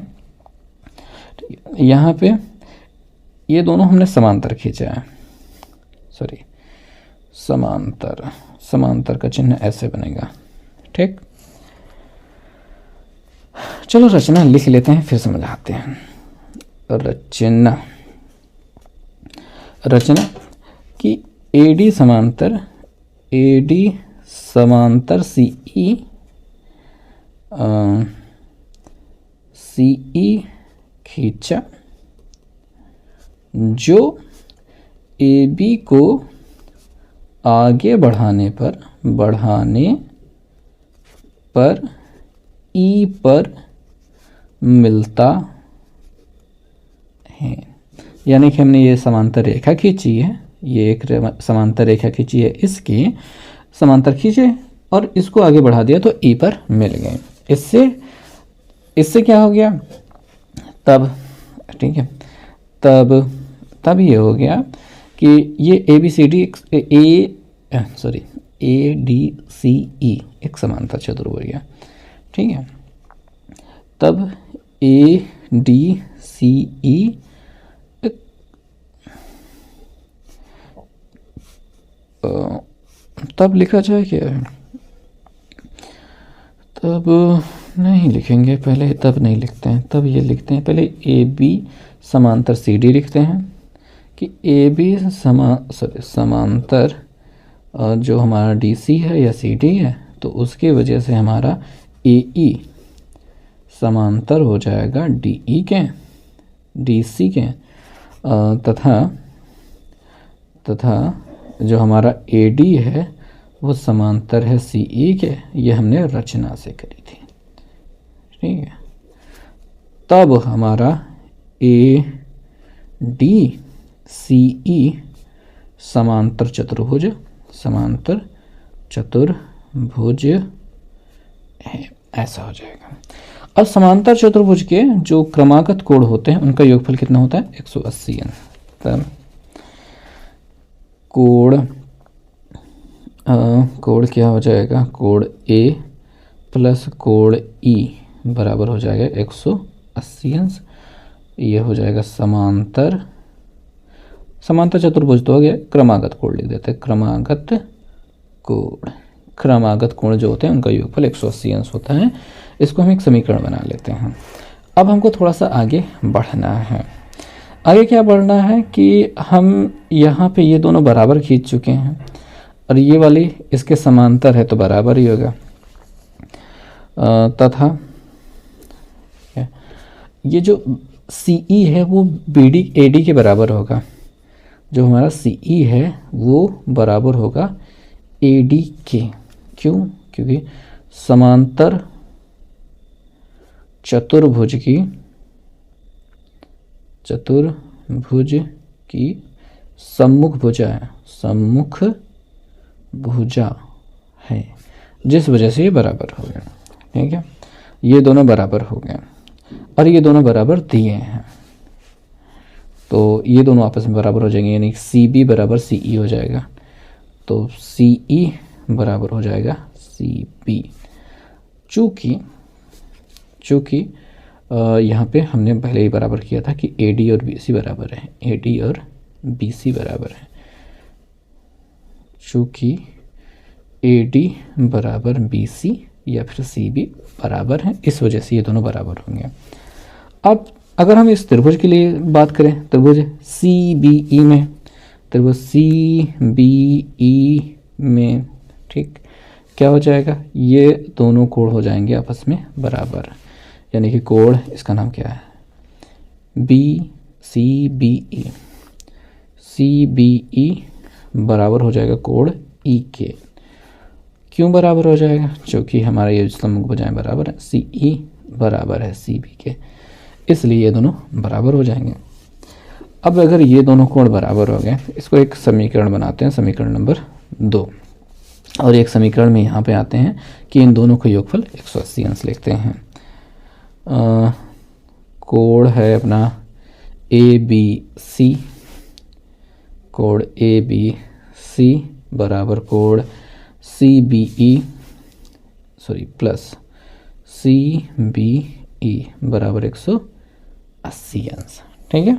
यहाँ पे ये दोनों हमने समांतर खींचा है, सॉरी समांतर, समांतर का चिन्ह ऐसे बनेगा, ठीक। चलो रचना लिख लेते हैं, फिर समझाते हैं। रचना, रचना कि AD समांतर, AD समांतर CE, CE खींचा जो AB को आगे बढ़ाने पर E पर मिलता है। यानी कि हमने ये समांतर रेखा खींची है, ये एक समांतर रेखा खींची है, इसकी समांतर खींचे और इसको आगे बढ़ा दिया तो E पर मिल गए। इससे क्या हो गया तब, ठीक है, तब ये हो गया कि ये ADCE एक समांतर चतुर्भुज हो गया, ठीक है। तब ADCE तब लिखा जाए क्या, तब नहीं लिखेंगे, पहले तब नहीं लिखते हैं, तब ये लिखते हैं पहले AB समांतर CD लिखते हैं कि AB समांतर जो हमारा DC है या CD है, तो उसकी वजह से हमारा AE समांतर हो जाएगा DE के, DC के, तथा जो हमारा AD है वो समांतर है CE के। ये हमने रचना से करी थी, ठीक है। तब हमारा ADCE समांतर चतुर्भुज है, ऐसा हो जाएगा। अब समांतर चतुर्भुज के जो क्रमागत कोण होते हैं उनका योगफल कितना होता है 180 अंश। तब कोण क्या हो जाएगा, कोण A प्लस कोण E बराबर हो जाएगा 180 अंश। ये हो जाएगा समांतर चतुर्भुज तो हो गया, क्रमागत कोण लिख देते हैं, क्रमागत कोण जो होते हैं उनका योगफल 180 अंश होता है। इसको हम एक समीकरण बना लेते हैं। अब हमको थोड़ा सा आगे बढ़ना है। आगे क्या बढ़ना है कि हम यहाँ पे ये दोनों बराबर खींच चुके हैं और ये वाली इसके समांतर है तो बराबर ही होगा, तथा ये जो CE है वो AD के बराबर होगा। जो हमारा CE है वो बराबर होगा AD के। क्यों? क्योंकि समांतर चतुर्भुज की सम्मुख भुजा है, जिस वजह से ये बराबर हो गया, ठीक है। ये दोनों बराबर हो गए और ये दोनों बराबर दिए हैं, तो ये दोनों आपस में बराबर हो जाएंगे, यानी CB बराबर CE हो जाएगा, तो CE बराबर हो जाएगा CB। चूँकि यहाँ पे हमने पहले ही बराबर किया था कि AD और BC बराबर है, AD और BC बराबर है। चूँकि AD बराबर BC या फिर CB बराबर है, इस वजह से ये दोनों बराबर होंगे। अब अगर हम इस त्रिभुज के लिए बात करें, त्रिभुज CBE में, त्रिभुज CBE में, ठीक, क्या हो जाएगा, ये दोनों कोण हो जाएंगे आपस में बराबर, यानी कि कोण इसका नाम क्या है CBE बराबर हो जाएगा कोण E के। क्यों बराबर हो जाएगा? क्योंकि हमारा ये सम्मुख भुजाएं बराबर है, CE बराबर है CB के, इसलिए ये दोनों बराबर हो जाएंगे। अब अगर ये दोनों कोण बराबर हो गए, इसको एक समीकरण बनाते हैं, समीकरण नंबर 2, और एक समीकरण में यहाँ पे आते हैं कि इन दोनों का योगफल 180 अंश लिखते हैं। कोण है अपना ABC, कोण ABC बराबर कोण CBE प्लस CBE बराबर 180 अंश। ठीक है,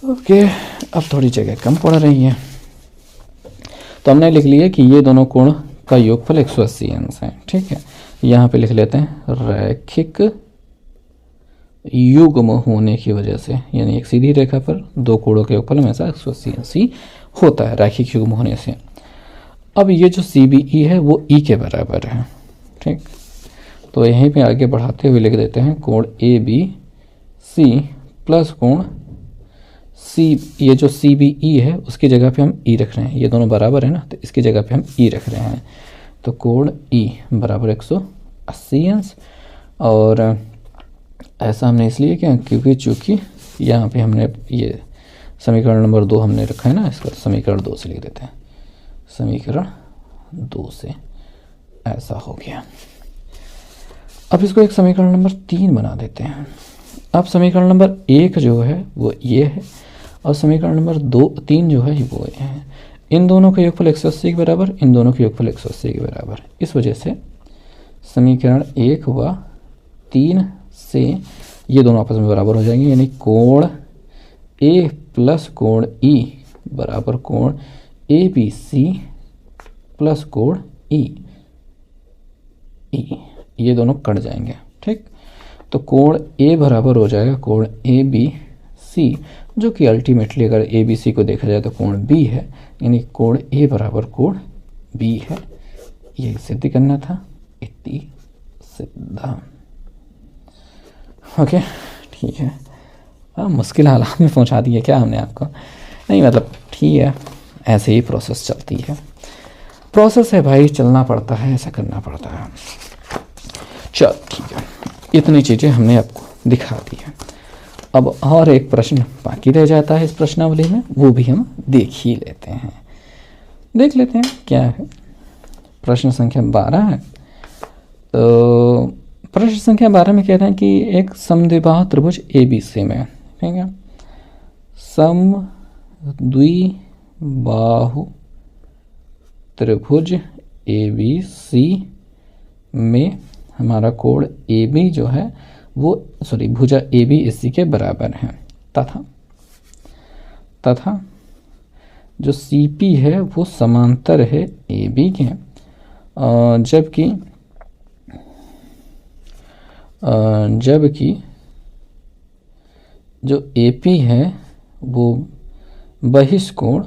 ओके। अब थोड़ी जगह कम पड़ रही है, तो हमने लिख लिया कि ये दोनों कोण का योगफल 180 अंश है। ठीक है, यहाँ पे लिख लेते हैं रैखिक युग्म होने की वजह से, यानी एक सीधी रेखा पर दो कोणों के योगफल हमेशा 180 अंश ही होता है रैखिक युग्म होने से। अब ये जो CBE है वो E के बराबर है। ठीक, तो यहीं पे आगे बढ़ाते हुए लिख देते हैं कोण ABC प्लस कोण C, ये जो CBE है उसकी जगह पे हम E रख रहे हैं, ये दोनों बराबर है ना, तो इसकी जगह पे हम E रख रहे हैं, तो कोण E बराबर 180 अंश। और ऐसा हमने इसलिए किया क्योंकि चूँकि यहाँ पे हमने ये समीकरण नंबर 2 हमने रखा है ना, इसका समीकरण 2 से लिख देते हैं, समीकरण 2 से ऐसा हो गया। अब इसको एक समीकरण नंबर 3 बना देते हैं। अब समीकरण नंबर 1 जो है वो ये है और समीकरण नंबर 3 जो है वो ये है। इन दोनों का योगफल 180 के बराबर, इन दोनों का योगफल 180 के बराबर। इस वजह से समीकरण 1 व 3 से ये दोनों आपस में बराबर हो जाएंगे, यानी कोण A प्लस कोण E बराबर कोण ABC प्लस कोण E, ये दोनों कट जाएंगे। ठीक, तो कोण A बराबर हो जाएगा कोण ABC, जो कि अल्टीमेटली अगर ABC को देखा जाए तो कोण B है, यानी कोण A बराबर कोण B है। ये सिद्ध करना था, इतनी सिद्धा। ओके, ठीक है। मुश्किल हालात में पहुंचा दिया क्या हमने आपको? नहीं, मतलब ठीक है, ऐसे ही प्रोसेस चलती है। प्रोसेस है भाई, चलना पड़ता है, ऐसा करना पड़ता है। चल ठीक है, इतनी चीज़ें हमने आपको दिखा दी है। अब और एक प्रश्न बाकी रह जाता है इस प्रश्नावली में, वो भी हम देख ही लेते हैं। देख लेते हैं क्या है। प्रश्न संख्या 12 है। तो प्रश्न संख्या 12 में कहते हैं कि एक समद्विबाहु त्रिभुज ABC में, ठीक है, समद्विबाहु त्रिभुज ABC में हमारा कोण AB जो है वो भुजा AB AC के बराबर है, तथा जो CP है वो समांतर है AB के, जबकि जो AP है वो बहिष्कोण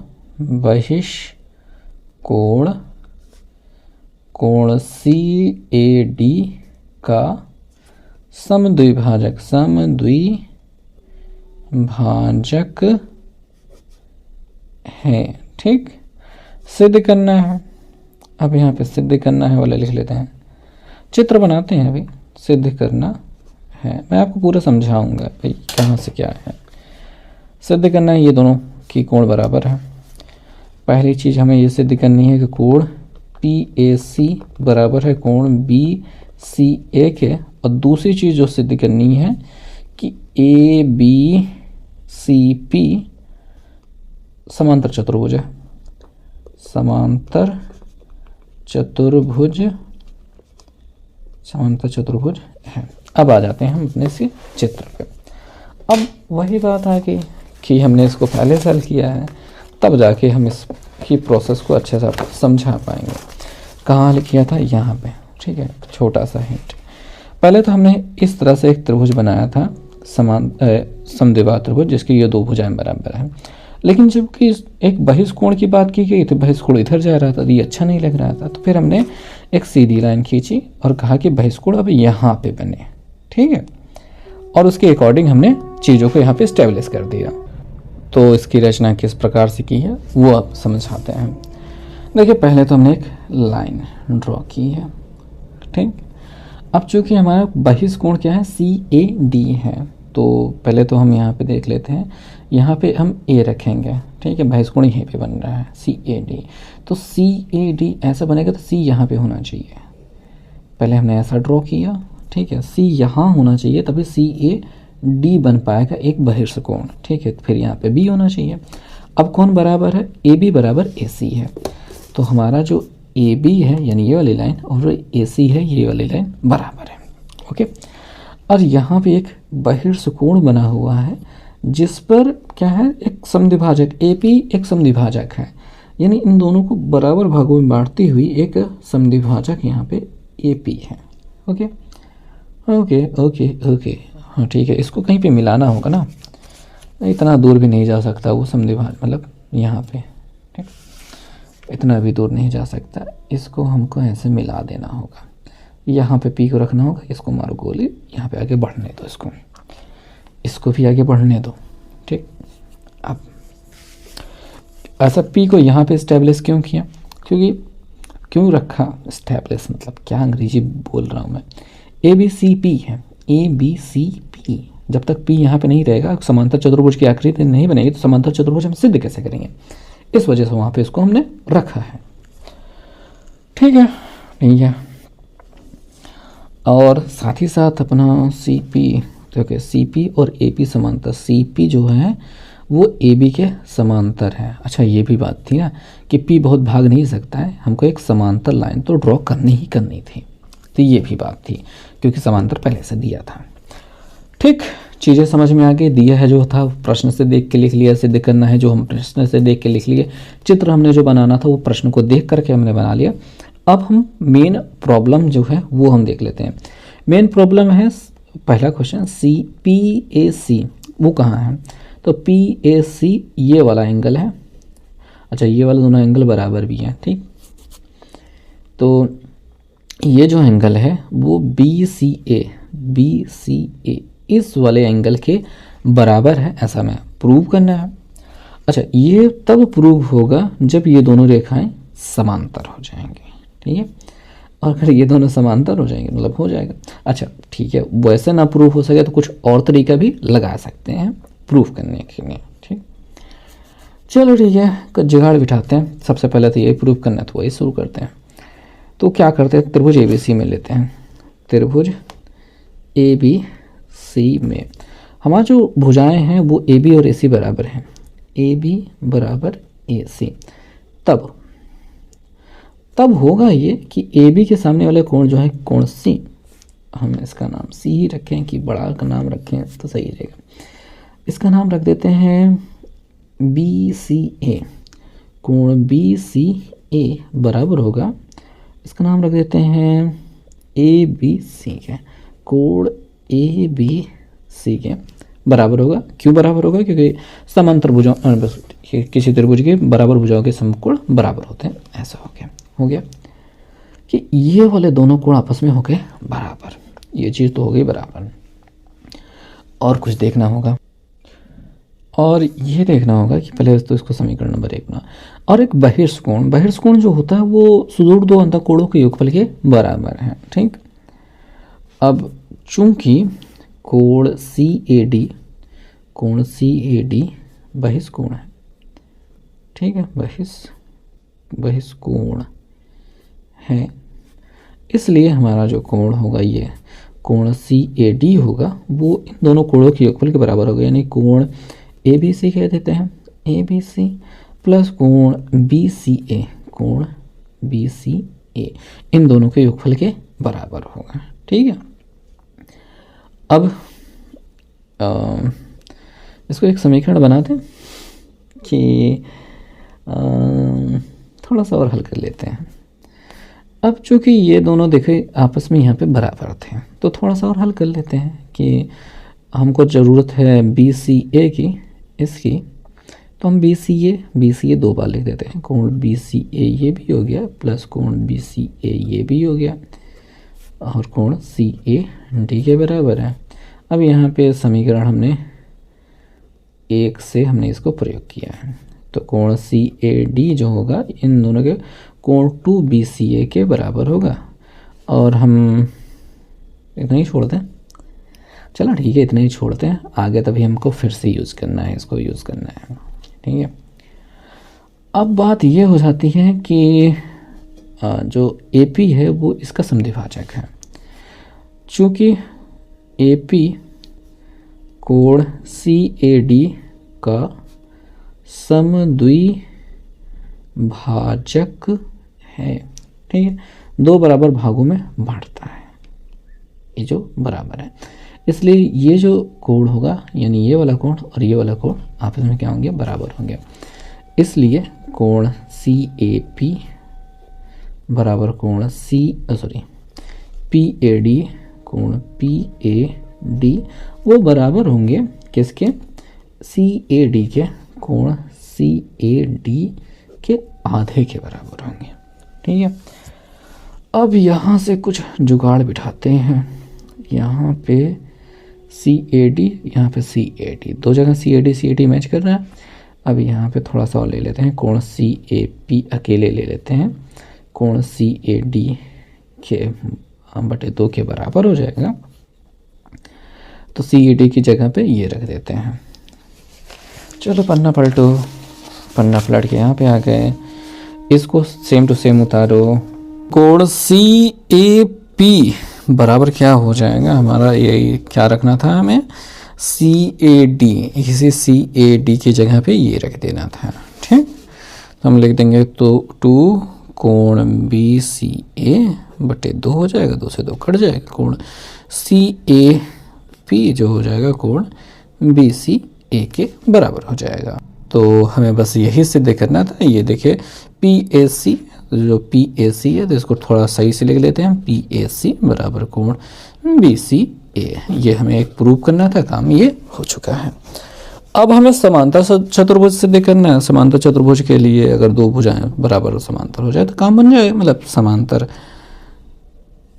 CAD का समद्विभाजक है। ठीक, सिद्ध करना है। अब यहाँ पे सिद्ध करना है वाला लिख लेते हैं, चित्र बनाते हैं। अभी सिद्ध करना है, मैं आपको पूरा समझाऊंगा भाई कहाँ से क्या है। सिद्ध करना है ये दोनों की कोण बराबर है। पहली चीज़ हमें ये सिद्ध करनी है कि कोण PAC बराबर है कोण BCA के, और दूसरी चीज़ जो सिद्ध करनी है कि ABCP समांतर चतुर्भुज है, समांतर चतुर्भुज है। अब आ जाते हैं हम अपने इसी चित्र पे। अब वही बात आ गई कि हमने इसको पहले सॉल्व किया है, तब जाके हम इसकी प्रोसेस को अच्छे से समझा पाएंगे। कहाँ किया था? यहाँ पे। ठीक है, छोटा सा हिंट। पहले तो हमने इस तरह से एक त्रिभुज बनाया था, समद्विबाहु त्रिभुज, जिसकी ये दो भुजाएं बराबर हैं। लेकिन जबकि एक बहिष्कोण की बात की गई तो बहिष्कोण इधर जा रहा था, तो ये अच्छा नहीं लग रहा था। तो फिर हमने एक सीधी लाइन खींची और कहा कि बहिष्कोण अब यहाँ पे बने। ठीक है, और उसके अकॉर्डिंग हमने चीज़ों को यहाँ पे स्टेब्लिश कर दिया। तो इसकी रचना किस प्रकार से की है वो अब समझाते हैं। देखिए, पहले तो हमने एक लाइन ड्रॉ की है। ठीक, अब चूंकि हमारा बहिष्कोण क्या है? CAD है, तो पहले तो हम यहाँ पे देख लेते हैं। यहाँ पे हम A रखेंगे। ठीक है, बहिष्कोण यहीं पे बन रहा है CAD, तो CAD ऐसा बनेगा तो C यहाँ पे होना चाहिए। पहले हमने ऐसा ड्रॉ किया। ठीक है, C यहाँ होना चाहिए, तभी CAD डी बन पाएगा एक बहिर्षकोण, ठीक है। फिर यहाँ पे बी होना चाहिए। अब कौन बराबर है, ए बी बराबर ए सी है। तो हमारा जो ए बी है यानी ये वाली लाइन और ए सी है ये वाली लाइन बराबर है, ओके। और यहाँ पे एक बहिर्षकोण बना हुआ है जिस पर क्या है, एक समद्विभाजक ए पी एक समद्विभाजक है, यानी इन दोनों को बराबर भागों में बांटती हुई एक समद्विभाजक यहाँ पे ए पी है, ओके ओके ओके ओके। हाँ ठीक है, इसको कहीं पे मिलाना होगा ना, इतना दूर भी नहीं जा सकता वो समद्विभाजक, मतलब यहाँ पे, ठीक, इतना भी दूर नहीं जा सकता, इसको हमको ऐसे मिला देना होगा। यहाँ पे पी को रखना होगा, इसको मारो गोली, यहाँ पे आगे बढ़ने दो, इसको भी आगे बढ़ने दो, ठीक। अब ऐसा पी को यहाँ पे इस्टेब्लिश क्यों किया, क्यों रखा इस्टेब्लिश, मतलब क्या अंग्रेजी बोल रहा हूँ मैं। ए बी सी पी है, ए बी सी पी, जब तक पी यहाँ पे नहीं रहेगा समांतर चतुर्भुज की आकृति नहीं बनेगी, तो समांतर चतुर्भुज हम सिद्ध कैसे करेंगे, इस वजह से वहाँ पे इसको हमने रखा है, ठीक है। नहीं है, और साथ ही साथ अपना सी पी, देखिए सी पी और ए पी समांतर, सी पी जो है वो ए बी के समांतर है। अच्छा ये भी बात थी ना कि पी बहुत भाग नहीं सकता है, हमको एक समांतर लाइन तो ड्रॉ करनी ही करनी थी, तो ये भी बात थी क्योंकि समांतर पहले से दिया था, ठीक। चीज़ें समझ में आ गई, दिया है जो था प्रश्न से देख के लिख लिया, सिद्ध करना है जो हम प्रश्न से देख के लिख लिए, चित्र हमने जो बनाना था वो प्रश्न को देख करके हमने बना लिया। अब हम मेन प्रॉब्लम जो है वो हम देख लेते हैं। मेन प्रॉब्लम है पहला क्वेश्चन, सी पी ए सी वो कहाँ है, तो पी ए सी ये वाला एंगल है। अच्छा ये वाला दोनों एंगल बराबर भी हैं, ठीक। तो ये जो एंगल है वो बी सी ए इस वाले एंगल के बराबर है, ऐसा मैं प्रूव करना है। अच्छा ये तब प्रूव होगा जब ये दोनों रेखाएं समांतर हो जाएंगी, ठीक है। और अगर ये दोनों समांतर हो जाएंगे मतलब हो जाएगा। अच्छा ठीक है, वैसे ना प्रूफ हो सके तो कुछ और तरीका भी लगा सकते हैं प्रूफ करने के लिए, ठीक। चलो ठीक है, जुगाड़ बिठाते हैं। सबसे पहले तो ये प्रूफ करना है तो वही शुरू करते हैं। तो क्या करते हैं, त्रिभुज ए बी सी में लेते हैं। त्रिभुज ए बी सी में हमारा जो भुजाएं हैं वो ए बी और ए सी बराबर हैं, ए बी बराबर ए सी। तब होगा ये कि ए बी के सामने वाले कोण जो है कोण सी, हम इसका नाम सी ही रखें कि बड़ा का नाम रखें तो सही रहेगा। इसका नाम रख देते हैं बी सी ए, कोण बी सी ए बराबर होगा, इसका नाम रख देते हैं ए बी सी के, कोण ए बी सी के बराबर होगा। क्यों बराबर होगा, क्योंकि समांतर भुजाओं किसी त्रिभुज के बराबर भुजाओं के समकोण बराबर होते हैं, ऐसा हो गया कि ये वाले दोनों कोण आपस में हो गए बराबर, ये चीज़ तो हो गई बराबर। और कुछ देखना होगा, और ये देखना होगा कि पहले तो इसको समीकरण नंबर 1 बना, और एक बहिर्षकोण जो होता है वो सुदूर दो अंतःकोणों के योगफल के बराबर है, ठीक। अब चूंकि कोण सी ए डी बहिष्कोण है, ठीक है, बहिष्कोण है, इसलिए हमारा जो कोण होगा ये कोण सी ए डी होगा वो इन दोनों कोणों के योगफल के बराबर होगा, यानी कोण ए बी सी कह देते हैं, ए बी सी प्लस कोण बी सी ए इन दोनों के योगफल के बराबर होगा, ठीक है। अब इसको एक समीकरण बनाते हैं कि थोड़ा सा और हल कर लेते हैं। अब चूँकि ये दोनों देखे आपस में यहाँ पे बराबर थे तो थोड़ा सा और हल कर लेते हैं कि हमको ज़रूरत है बी सी ए की, इसकी, तो हम बी सी ए 2 बार लिख देते हैं। कोण बी सी ए ये भी हो गया प्लस कोण बी सी ए ये भी हो गया, और कोण सी ए डी के बराबर है। अब यहाँ पे समीकरण हमने 1 से हमने इसको प्रयोग किया है, तो कोण सी ए डी जो होगा इन दोनों के कोण 2 बी सी ए के बराबर होगा। और हम इतना ही छोड़ दें, चलो ठीक है इतना ही छोड़ते हैं, आगे तभी हमको फिर से यूज़ करना है, इसको यूज़ करना है, ठीक है। अब बात ये हो जाती है कि जो ए पी है वो इसका समद्विभाजक है। चूँकि ए पी कोण CAD का समद्विभाजक है। ठीक है, दो बराबर भागों में बांटता है, ये जो बराबर है, इसलिए ये जो कोण होगा यानी ये वाला कोण और ये वाला कोण आपस में क्या होंगे, बराबर होंगे। इसलिए कोण CAP बराबर कोण PAD कोण PAD वो बराबर होंगे किसके, CAD के, कोण CAD के आधे के बराबर होंगे। ठीक है, अब यहाँ से कुछ जुगाड़ बिठाते हैं। यहाँ पे CAD, यहाँ पे CAD, दो जगह CAD मैच कर रहा है। अब यहाँ पे थोड़ा सा और ले लेते हैं, कोण CAP अकेले ले लेते हैं, कोण CAD के बटे 2 के बराबर हो जाएगा। तो CAD की जगह पे ये रख देते हैं। चलो पन्ना पलटो, पन्ना पलट के यहाँ पे आ गए, इसको सेम टू सेम उतारो। कोण CAP बराबर क्या हो जाएगा हमारा, ये क्या रखना था हमें, CAD, इसी CAD की जगह पे ये रख देना था। ठीक, तो हम लिख देंगे तो 2 कोण BCA बटे 2 हो जाएगा, 2 से 2 कट जाएगा, कोण CAP जो हो जाएगा कोण BCA के बराबर हो जाएगा। तो हमें बस यही सिद्ध करना था। ये देखिए PAC, जो PAC है तो इसको थोड़ा सही से लिख लेते हैं, PAC बराबर कोण BCA, ये हमें एक प्रूव करना था, काम ये हो चुका है। अब हमें समांतर चतुर्भुज सिद्ध करना है। समांतर चतुर्भुज के लिए अगर दो भुजाएं बराबर समांतर हो जाए तो काम बन जाए, मतलब समांतर,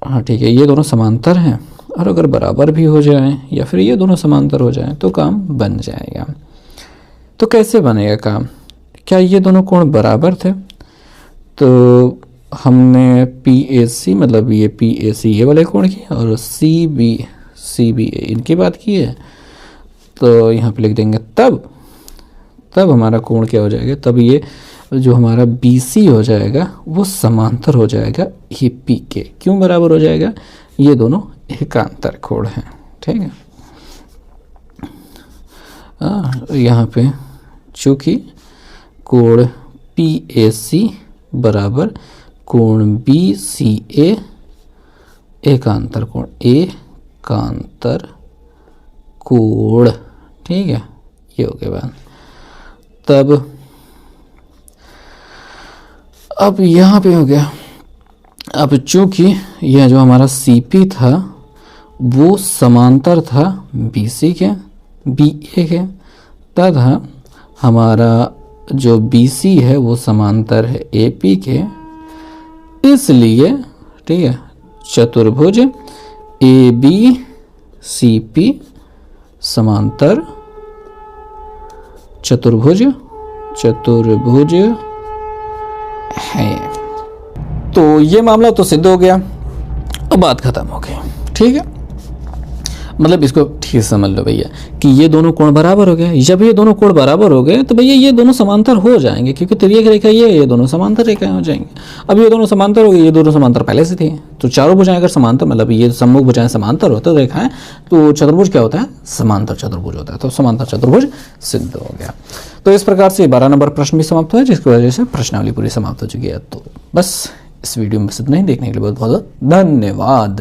हाँ ठीक है, ये दोनों समांतर हैं और अगर बराबर भी हो जाएं या फिर ये दोनों समांतर हो जाएं तो काम बन जाएगा। तो कैसे बनेगा काम, क्या ये दोनों कोण बराबर थे, तो हमने PAC मतलब ये PAC ये वाले कोण की और CBA इनकी बात की है, तो यहाँ पे लिख देंगे तब हमारा कोण क्या हो जाएगा, तब ये जो हमारा BC हो जाएगा वो समांतर हो जाएगा AP के। क्यों बराबर हो जाएगा, ये दोनों एकांतर कोण हैं। ठीक है, यहाँ पे चूँकि कोण PAC बराबर कोण BCA एकांतर कोण, एकांतर कोण, ठीक है, ये हो गया बात। तब अब यहाँ पे हो गया, अब चूंकि यह जो हमारा CP था वो समांतर था BC के, BA के, तथा हमारा जो BC है वो समांतर है AP के, इसलिए ठीक है चतुर्भुज ABCP समांतर चतुर्भुज है। तो ये मामला तो सिद्ध हो गया, अब बात खत्म हो गई। ठीक है, मतलब इसको ठीक समझ लो भैया कि ये दोनों कोण बराबर हो गए। जब ये दोनों कोण बराबर हो गए तो भैया ये दोनों समांतर हो जाएंगे, क्योंकि तिर्यक रेखा ये दोनों समांतर रेखाएं हो जाएंगे। अब ये दोनों समांतर हो गए, ये दोनों समांतर पहले से थे, तो चारों भुजाएं अगर समांतर, मतलब ये सम्मुख भुजाएं समांतर होते रेखाएं, तो चतुर्भुज क्या होता है, समांतर चतुर्भुज होता है। तो समांतर चतुर्भुज सिद्ध हो गया। तो इस प्रकार से 12 नंबर प्रश्न भी समाप्त हुआ, जिसकी वजह से प्रश्नावली पूरी समाप्त हो चुकी है। तो बस इस वीडियो में सिद्ध नहीं, देखने के लिए बहुत बहुत धन्यवाद।